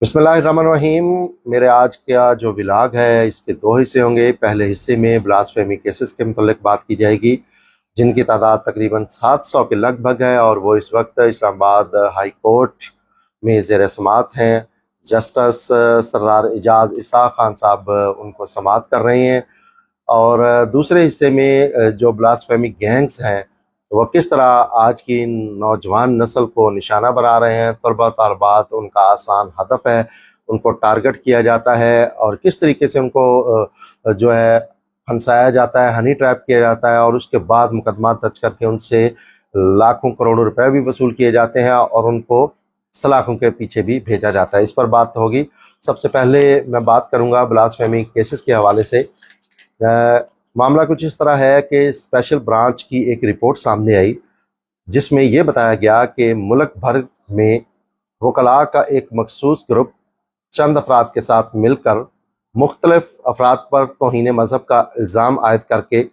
बिस्मिल्लाहिर्रहमानिर्रहीम। मेरे आज का जो व्लॉग है इसके दो हिस्से होंगे। पहले हिस्से में ब्लास्फेमी केसेस के मुतल्लिक बात की जाएगी, जिनकी तादाद तकरीबन 700 के लगभग है और वो इस वक्त इस्लामाबाद हाई कोर्ट में ज़ेर समाअत हैं। जस्टिस सरदार एजाज इसाक खान साहब उनको समाअत कर रहे हैं। और दूसरे हिस्से में जो ब्लास्फेमी गैंग्स हैं वो किस तरह आज की नौजवान नस्ल को निशाना बना रहे हैं। तलबा तालबात उनका आसान हदफ है, उनको टारगेट किया जाता है और किस तरीके से उनको जो है फंसाया जाता है, हनी ट्रैप किया जाता है और उसके बाद मुकदमा दर्ज करके उनसे लाखों करोड़ों रुपए भी वसूल किए जाते हैं और उनको सलाखों के पीछे भी भेजा जाता है। इस पर बात होगी। सबसे पहले मैं बात करूंगा ब्लास्फेमी केसेस के हवाले से। मामला कुछ इस तरह है कि स्पेशल ब्रांच की एक रिपोर्ट सामने आई जिसमें यह बताया गया कि मुल्क भर में वकला का एक मखसूस ग्रुप चंद अफराद के साथ मिलकर मुख्तलिफ अफराद पर तौहीन मज़हब का इल्ज़ाम आयद करके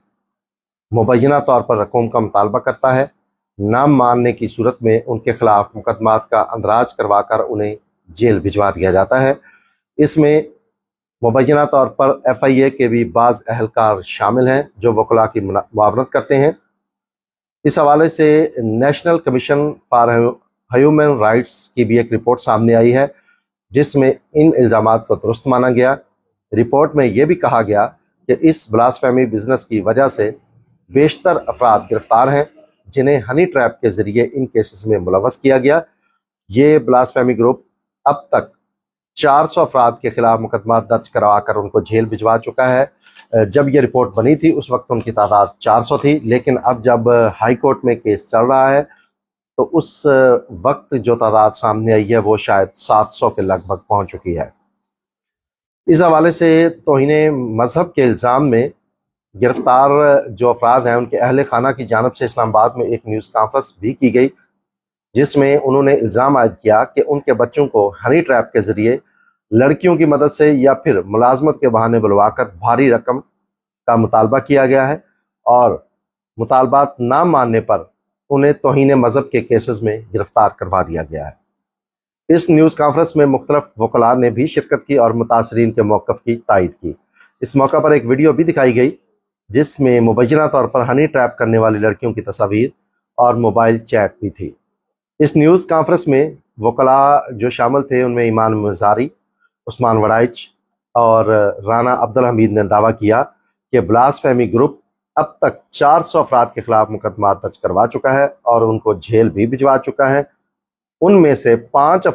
मुबैना तौर पर रकूम का मुतालबा करता है। नाम मानने की सूरत में उनके खिलाफ मुकदमात का अंदराज करवा कर उन्हें जेल भिजवा दिया जाता है। इसमें मुबैना तौर पर FIA के भी बाज़ अहलकार शामिल हैं जो वकला की मुआवनत करते हैं। इस हवाले से national commission for human rights की भी एक रिपोर्ट सामने आई है जिसमें इन इल्ज़ामात को दुरुस्त माना गया। रिपोर्ट में यह भी कहा गया कि इस ब्लास्फेमी बिजनेस की वजह से बेशतर अफराद गिरफ्तार हैं जिन्हें हनी ट्रैप के ज़रिए इन केसेस में मुलव्वस किया गया। ये ब्लास्फेमी ग्रुप अब तक 400 अफराद के खिलाफ मुकदमा दर्ज करवा कर उनको जेल भिजवा चुका है। जब ये रिपोर्ट बनी थी उस वक्त उनकी तादाद 400 थी, लेकिन अब जब हाई कोर्ट में केस चल रहा है तो उस वक्त जो तादाद सामने आई है वो शायद 700 के लगभग पहुंच चुकी है। इस हवाले से तौहीने मज़हब के इल्ज़ाम में गिरफ्तार जो अफराद हैं उनके अहल खाना की जानिब से इस्लामाबाद में एक न्यूज़ कॉन्फ्रेंस भी की गई जिसमें उन्होंने इल्ज़ाम आयद किया कि उनके बच्चों को हनी ट्रैप के ज़रिए लड़कियों की मदद से या फिर मुलाजमत के बहाने बुलवाकर भारी रकम का मुतालबा किया गया है और मुतालबात ना मानने पर उन्हें तौहीन मज़हब के केसेस में गिरफ्तार करवा दिया गया है। इस न्यूज़ कॉन्फ्रेंस में मुख्तलिफ वकला ने भी शिरकत की और मुतासरीन के मौक़िफ़ की तायद की। इस मौका पर एक वीडियो भी दिखाई गई जिसमें मुबैना तौर पर हनी ट्रैप करने वाली लड़कियों की तस्वीर और मोबाइल चैट भी थी। इस न्यूज़ कॉन्फ्रेंस में वकला जो शामिल थे उनमें ईमान मज़ारी, उस्मान वड़ाइच और राना अब्दुल हमीद ने दावा किया कि ब्लास्फेमी ग्रुप अब तक 400 अफराद के खिलाफ मुकदमा दर्ज करवा चुका है और उनको जेल भी भिजवा चुका है। उनमें से 5